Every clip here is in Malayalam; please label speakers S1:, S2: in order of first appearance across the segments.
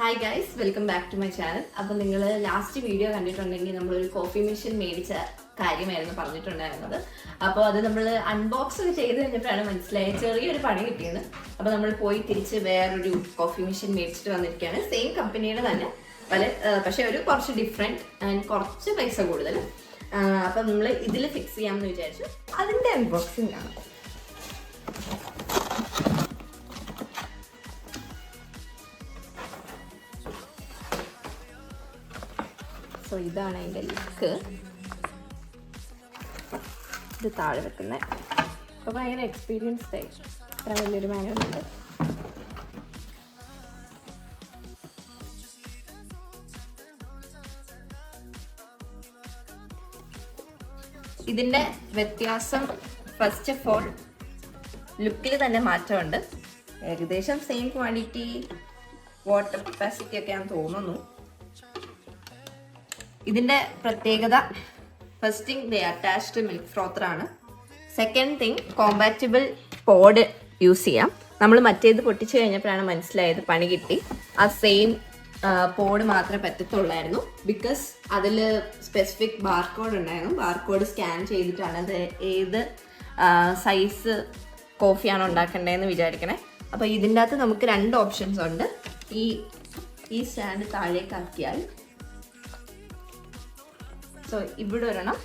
S1: Hi guys, welcome back to my channel. അപ്പോൾ നിങ്ങൾ ലാസ്റ്റ് വീഡിയോ കണ്ടിട്ടുണ്ടെങ്കിൽ നമ്മളൊരു കോഫി മെഷീൻ മേടിച്ച കാര്യമായിരുന്നു പറഞ്ഞിട്ടുണ്ടായിരുന്നത്. അപ്പോൾ അത് നമ്മൾ അൺബോക്സ് ഒക്കെ ചെയ്ത് കഴിഞ്ഞപ്പോഴാണ് മനസ്സിലായത് ചെറിയൊരു പണി കിട്ടിയത്. അപ്പോൾ നമ്മൾ പോയി തിരിച്ച് വേറൊരു കോഫി മെഷീൻ മേടിച്ചിട്ട് വന്നിരിക്കുകയാണ്. സെയിം കമ്പനിയുടെ തന്നെ പക്ഷേ ഒരു കുറച്ച് ഡിഫറെൻറ്റ് ആൻഡ് കുറച്ച് പൈസ കൂടുതൽ. അപ്പം നമ്മൾ ഇതിൽ ഫിക്സ് ചെയ്യാമെന്ന് വിചാരിച്ചു. അതിൻ്റെ അൺബോക്സിംഗ് ആണ്. സോ ഇതാണ് അതിൻ്റെ ലിക്ക്. ഇത് താഴെ വെക്കുന്നത്. അപ്പോൾ ഭയങ്കര എക്സ്പീരിയൻസ്ഡ് ആയി. അത്ര വലിയൊരു മാനുവൽ ഉണ്ട്. ഇതിൻ്റെ വ്യത്യാസം ഫസ്റ്റ് ഓഫ് ഓൾ ലുക്കിൽ തന്നെ മാറ്റമുണ്ട്. ഏകദേശം സെയിം ക്വാണ്ടിറ്റി വാട്ടർ കപ്പാസിറ്റി ഒക്കെയാണെന്ന് തോന്നുന്നു. ഇതിൻ്റെ പ്രത്യേകത ഫസ്റ്റ് തിങ് അറ്റാച്ച്ഡ് മിൽക്ക് ഫ്രോത്തർ ആണ്. Second thing compatible pod use ചെയ്യാം. നമ്മൾ മറ്റേത് പൊട്ടിച്ച് കഴിഞ്ഞപ്പോഴാണ് മനസ്സിലായത് പണി കിട്ടി. ആ സെയിം പോഡ് മാത്രമേ പറ്റത്തുള്ളായിരുന്നു. ബിക്കോസ് അതിൽ സ്പെസിഫിക് ബാർകോഡ് ഉണ്ടായിരുന്നു. ബാർകോഡ് സ്കാൻ ചെയ്തിട്ടാണ് അത് ഏത് സൈസ് കോഫിയാണ് ഉണ്ടാക്കേണ്ടതെന്ന് വിചാരിക്കണേ. അപ്പോൾ ഇതിൻ്റെ അകത്ത് നമുക്ക് രണ്ട് ഓപ്ഷൻസ് ഉണ്ട്. ഈ സ്റ്റാൻഡ് താഴേക്ക് ആക്കിയാൽ സോ ഇവിടെ ഒരെണ്ണം,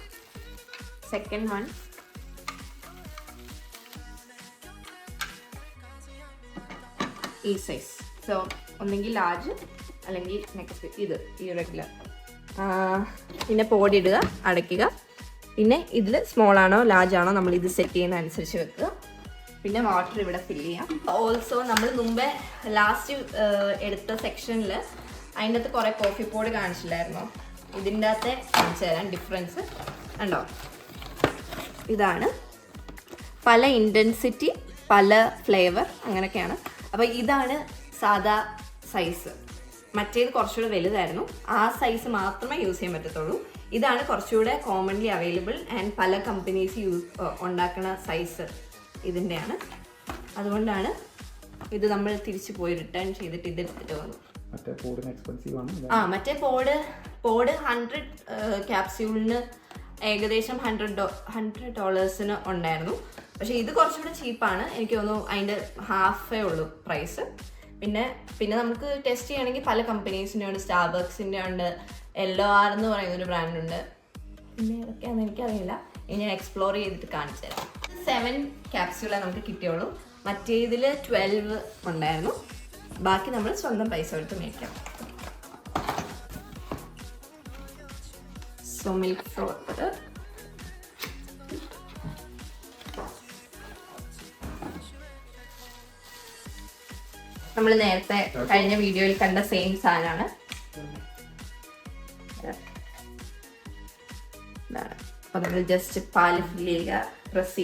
S1: സെക്കൻഡ് വൺ ഈ സൈസ്. സോ ഒന്നെങ്കിൽ ലാർജ് അല്ലെങ്കിൽ നെക്സ്റ്റ് ഇത് ഈ റെഗുലർ. പിന്നെ പോടിയിടുക, അടയ്ക്കുക. പിന്നെ ഇതിൽ സ്മോൾ ആണോ ലാർജ് ആണോ നമ്മൾ ഇത് സെറ്റ് ചെയ്യുന്ന അനുസരിച്ച് വെക്കുക. പിന്നെ വാട്ടർ ഇവിടെ ഫില്ല് ചെയ്യാം. ഓൾസോ നമ്മൾ മുമ്പേ ലാസ്റ്റ് എടുത്ത സെക്ഷനിൽ അതിൻ്റെ അകത്ത് കുറേ കോഫി പോഡ് കാണിച്ചില്ലായിരുന്നോ? ഇതിൻ്റെ അകത്തെ കാണിച്ചു തരാൻ ഡിഫറൻസ് ഉണ്ടോ? ഇതാണ് പല ഇൻറ്റൻസിറ്റി, പല ഫ്ലേവർ, അങ്ങനെയൊക്കെയാണ്. അപ്പോൾ ഇതാണ് സാധാ സൈസ്. മറ്റേത് കുറച്ചുകൂടെ വലുതായിരുന്നു. ആ സൈസ് മാത്രമേ യൂസ് ചെയ്യാൻ പറ്റത്തുള്ളൂ. ഇതാണ് കുറച്ചുകൂടെ കോമൺലി അവൈലബിൾ ആൻഡ് പല കമ്പനീസ് ഉണ്ടാക്കുന്ന സൈസ് ഇതിൻ്റെയാണ്. അതുകൊണ്ടാണ് ഇത് നമ്മൾ തിരിച്ചു പോയി റിട്ടേൺ ചെയ്തിട്ട് ഇതെടുത്തിട്ട് വന്നു. മറ്റേ പോഡ് 100 ക്യാപ്സ്യൂളിന് ഏകദേശം $100 ഉണ്ടായിരുന്നു. പക്ഷെ ഇത് കുറച്ചുകൂടെ ചീപ്പാണ്. എനിക്ക് തോന്നുന്നു അതിൻ്റെ ഹാഫേ ഉള്ളൂ പ്രൈസ്. പിന്നെ നമുക്ക് ടെസ്റ്റ് ചെയ്യണമെങ്കിൽ പല കമ്പനീസിൻ്റെ ഉണ്ട്. സ്റ്റാർബക്സിൻ്റെ ഉണ്ട്, LOR എന്ന് പറയുന്നൊരു ബ്രാൻഡുണ്ട്. പിന്നെ ഏതൊക്കെയാണെന്ന് എനിക്കറിയില്ല. ഇനി ഞാൻ എക്സ്പ്ലോർ ചെയ്തിട്ട് കാണിച്ചു തരാം. 7 ക്യാപ്സ്യൂളേ നമുക്ക് കിട്ടിയുള്ളൂ. മറ്റേതിൽ 12 ഉണ്ടായിരുന്നു. ബാക്കി നമ്മൾ സ്വന്തം പൈസ എടുത്ത് മേടിക്കണം. സോ മിൽക്ക് ഫ്രോത്തർ, നമ്മൾ നേരത്തെ കഴിഞ്ഞ വീഡിയോയിൽ കണ്ട സെയിം സാധനമാണ്. അപ്പൊ നമ്മൾ ജസ്റ്റ് പാല് ഫില്ല് ചെയ്യുക, പ്രസ്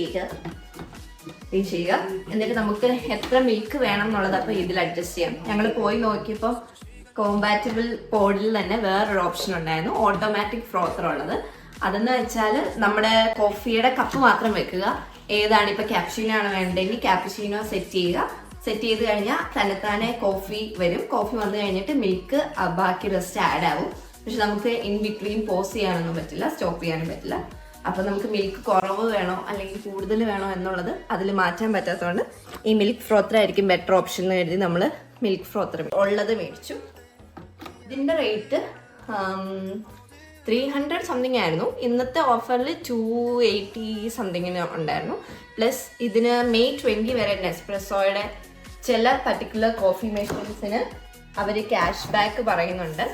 S1: ചെയ്യുക, എന്നിട്ട് നമുക്ക് എത്ര മിൽക്ക് വേണം എന്നുള്ളത് അപ്പോൾ ഇതിൽ അഡ്ജസ്റ്റ് ചെയ്യാം. ഞങ്ങൾ പോയി നോക്കിയപ്പോൾ കോമ്പാറ്റബിൾ പോഡിൽ തന്നെ വേറൊരു ഓപ്ഷൻ ഉണ്ടായിരുന്നു, ഓട്ടോമാറ്റിക് ഫ്രോത്തർ ഉള്ളത്. അതെന്ന് വെച്ചാൽ നമ്മുടെ കോഫിയുടെ കപ്പ് മാത്രം വെക്കുക. ഏതാണ് ഇപ്പോൾ ക്യാപ്ചീനോ ആണ് വേണ്ടതെങ്കിൽ ക്യാപ്ചീനോ സെറ്റ് ചെയ്യുക. സെറ്റ് ചെയ്ത് കഴിഞ്ഞാൽ തന്നെത്താനെ കോഫി വരും. കോഫി വന്നു കഴിഞ്ഞിട്ട് മിൽക്ക് ബാക്കി റെസ്റ്റ് ആഡ് ആവും. പക്ഷെ നമുക്ക് ഇൻ ബിറ്റ്വീൻ പോസ് ചെയ്യാനൊന്നും പറ്റില്ല, സ്റ്റോപ്പ് ചെയ്യാനും പറ്റില്ല. അപ്പോൾ നമുക്ക് മിൽക്ക് കുറവ് വേണോ അല്ലെങ്കിൽ കൂടുതൽ വേണോ എന്നുള്ളത് അതിൽ മാറ്റാൻ പറ്റാത്തതുകൊണ്ട് ഈ മിൽക്ക് ഫ്രോത്തർ ആയിരിക്കും ബെറ്റർ ഓപ്ഷൻ എന്ന് കരുതി നമ്മൾ മിൽക്ക് ഫ്രോത്തർ ഉള്ളത് മേടിച്ചു. ഇതിൻ്റെ റേറ്റ് 300 സംതിങ് ആയിരുന്നു. ഇന്നത്തെ ഓഫറിൽ 280 സംതിങ്ങിന് ഉണ്ടായിരുന്നു. പ്ലസ് ഇതിന് May 20 വരെ നെസ്പ്രസോയുടെ ചില പർട്ടിക്കുലർ കോഫി മെഷീൻസിന് അവർ ക്യാഷ് ബാക്ക് പറയുന്നുണ്ട്.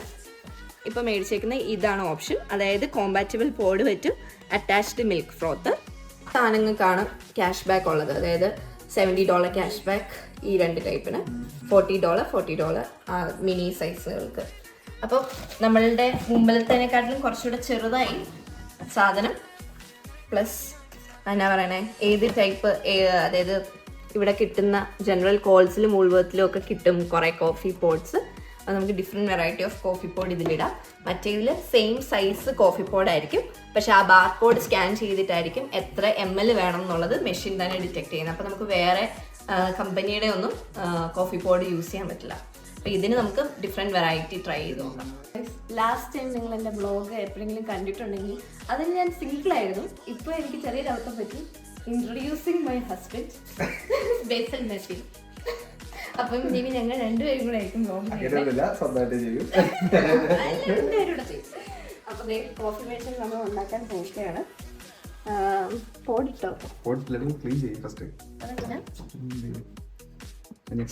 S1: ഇപ്പോൾ മേടിച്ചേക്കുന്ന ഇതാണ് ഓപ്ഷൻ, അതായത് കോമ്പാറ്റബിൾ പോഡ് വെച്ച് അറ്റാച്ച്ഡ് മിൽക്ക് ഫ്രോത്ത്. സാധനങ്ങൾക്കാണ് ക്യാഷ് ബാക്ക് ഉള്ളത്. അതായത് $70 ക്യാഷ് ബാക്ക് ഈ രണ്ട് ടൈപ്പിന്, $40 മിനി സൈസുകൾക്ക്. അപ്പോൾ നമ്മളുടെ മുമ്പിലത്തേനെക്കാട്ടിലും കുറച്ചുകൂടെ ചെറുതായി സാധനം. പ്ലസ് എന്നാ പറയണേ, ഏത് ടൈപ്പ്, അതായത് ഇവിടെ കിട്ടുന്ന ജനറൽ കോൾസിലും വൂൾവർത്തിലും ഒക്കെ കിട്ടും കുറേ കോഫി പോഡ്സ്. അത് നമുക്ക് different variety of coffee pod ഇതിലിടാം. മറ്റേതിൽ സെയിം സൈസ് കോഫി പോഡായിരിക്കും, പക്ഷെ ആ ബാർകോഡ് സ്കാൻ ചെയ്തിട്ടായിരിക്കും എത്ര ml വേണം എന്നുള്ളത് മെഷീൻ തന്നെ ഡിറ്റക്ട് ചെയ്യുന്നത്. അപ്പോൾ നമുക്ക് വേറെ കമ്പനിയുടെ ഒന്നും കോഫി പോഡ് യൂസ് ചെയ്യാൻ പറ്റില്ല. അപ്പോൾ ഇതിന് നമുക്ക് ഡിഫറെൻറ്റ് വെറൈറ്റി ട്രൈ ചെയ്ത് നോക്കാം.
S2: ലാസ്റ്റ് ടൈം നിങ്ങൾ എൻ്റെ ബ്ലോഗ് എപ്പോഴെങ്കിലും കണ്ടിട്ടുണ്ടെങ്കിൽ അതിൽ ഞാൻ സിംഗിളായിരുന്നു. ഇപ്പോൾ എനിക്ക് ചെറിയ ഡൗട്ട് പറ്റി. Introducing my husband Basil Messi. അപ്പം ഇനി ഞങ്ങൾ രണ്ടുപേരും കൂടെ ആയിരിക്കും ബ്ലോഗ് അപ്പോൾ കോഫി മേഷൻ നമ്മൾ ഉണ്ടാക്കാൻ പോവുകയാണ്.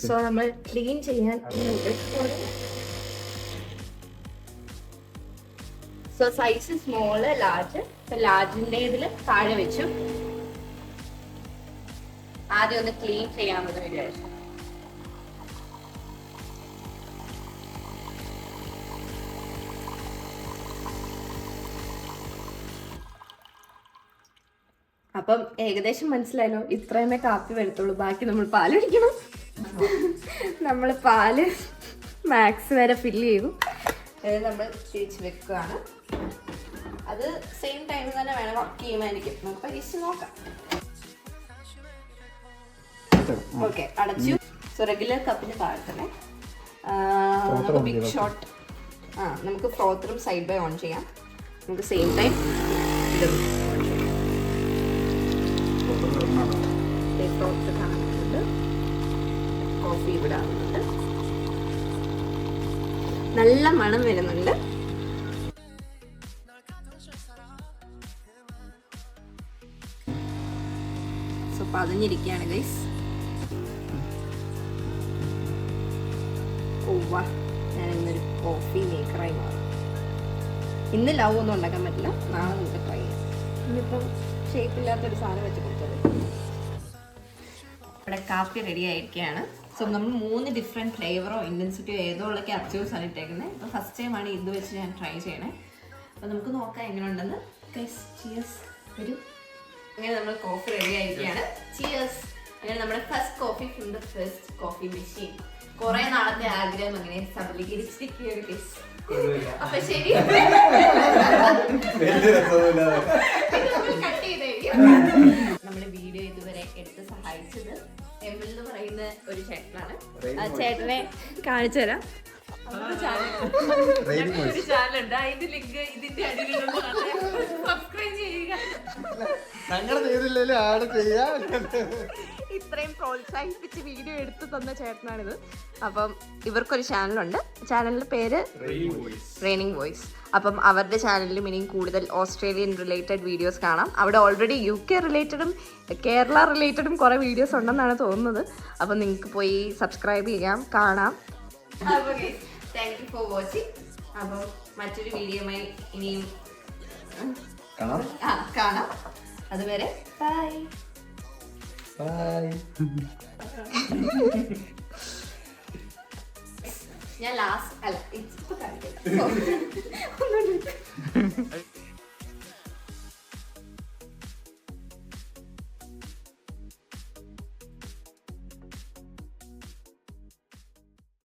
S1: സോ നമ്മൾ ക്ലീൻ ചെയ്യാൻ സോ സൈസ് സ്മോള് ലാർജ്. ഇപ്പൊ ലാർജിന്റെ ഇതിൽ താഴെ വെച്ചു. ആദ്യം ഒന്ന് ക്ലീൻ ചെയ്യാമെന്ന് വിചാരിച്ചു.
S2: അപ്പം ഏകദേശം മനസ്സിലായല്ലോ, ഇത്രയുമേ കാപ്പി വരത്തുള്ളൂ. ബാക്കി നമ്മൾ പാലൊഴിക്കണം. നമ്മൾ പാല് മാക്സ് വരെ ഫില്ല് ചെയ്തു.
S1: നമ്മൾ തിരിച്ച് വെക്കുകയാണ്. അത് സെയിം ടൈമിൽ തന്നെ വേണം വർക്ക് ചെയ്യുമായിരിക്കും. നമുക്ക് പരീക്ഷിച്ച് നോക്കാം. ഓക്കെ, അടച്ചു. സോ റെഗുലർ കപ്പിന് താഴ്ത്തണേ. നമുക്ക് ബിഗ് ഷോട്ട് നമുക്ക് ഫ്രോത്തറും സൈഡ് ബൈ ഓൺ ചെയ്യാം. നമുക്ക് സെയിം ടൈം ഇതും ഫ്രോത്ത് കാണുന്നുണ്ട്. കോഫി ഇവിടെ ആവുന്നുണ്ട്. നല്ല മണം വരുന്നുണ്ട്. സോ പതിഞ്ഞിരിക്കുകയാണ് ഗൈസ്. ഞാൻ ഇന്നൊരു കോഫി മേക്കറായി മാറും. ഇന്ന് ലവ് ഒന്നും ഉണ്ടാക്കാൻ പറ്റില്ല, നാളെ നമുക്ക് ട്രൈ ചെയ്യാം. ഇന്നിപ്പം ഷേപ്പില്ലാത്തൊരു സാധനം വെച്ച് കൊടുത്തത്. ഇവിടെ കാപ്പി റെഡി ആയിരിക്കുകയാണ്. സോ നമ്മൾ 3 ഡിഫറെൻറ്റ് ഫ്ലേവറോ ഇൻറ്റൻസിറ്റിയോ ഏതോ ഉള്ള ക്യാപ്സ്യൂൾസ് ആണ് ഇട്ടേക്കുന്നത്. അപ്പോൾ ഫസ്റ്റ് ടൈമാണ് ഇത് വെച്ച് ഞാൻ ട്രൈ ചെയ്യണേ. അപ്പോൾ നമുക്ക് നോക്കാം എങ്ങനെ ഉണ്ടെന്ന്. ചിയേഴ്സ് വരും. അങ്ങനെ നമ്മൾ കോഫി റെഡി ആയിരിക്കുകയാണ്. ചിയേഴ്സ്. അങ്ങനെ നമ്മുടെ first coffee from the first coffee machine. കുറെ നാളത്തെ ആഗ്രഹം അങ്ങനെ സബലീകരിച്ചിരിക്കുകയാണ് ഗൈസ്. അപ്പൊ ശരി, കട്ട് ചെയ്തായിരിക്കും. നമ്മുടെ വീഡിയോ ഇതുവരെ എടുത്ത് സഹായിച്ചത് എമിൽ എന്ന് പറയുന്ന ഒരു ചേട്ടനാണ്. ആ ചേട്ടനെ കാണിച്ചു തരാം. ഒരു ചാനലുണ്ട്, അതിന്റെ ലിങ്ക് ഇതിന്റെ അടിയിലുള്ള സബ്സ്ക്രൈബ് ചെയ്യുക. ഇത്രയും പ്രോത്സാഹിപ്പിച്ച് വീഡിയോ എടുത്തു തന്ന ചേട്ടനാണിത്. അപ്പം ഇവർക്കൊരു ചാനലുണ്ട്. ചാനലിന്റെ പേര് റെയിനിങ് വോയിസ്. അപ്പം അവരുടെ ചാനലിലും ഇനിയും കൂടുതൽ ഓസ്ട്രേലിയൻ റിലേറ്റഡ് വീഡിയോസ് കാണാം. അവിടെ ഓൾറെഡി UK റിലേറ്റഡും കേരള റിലേറ്റഡും കുറേ വീഡിയോസ് ഉണ്ടെന്നാണ് തോന്നുന്നത്. അപ്പം നിങ്ങൾക്ക് പോയി സബ്സ്ക്രൈബ് ചെയ്യാം, കാണാം. അപ്പോൾ താങ്ക് യു ഫോർ വാച്ചിങ്. അപ്പം മറ്റൊരു വീഡിയോയുമായി ഇനിയും കാണാം. അതുവരെ ബൈ. ഞാൻ ലാസ്റ്റ് അല്ല ഇപ്പൊ കാണിക്കാം.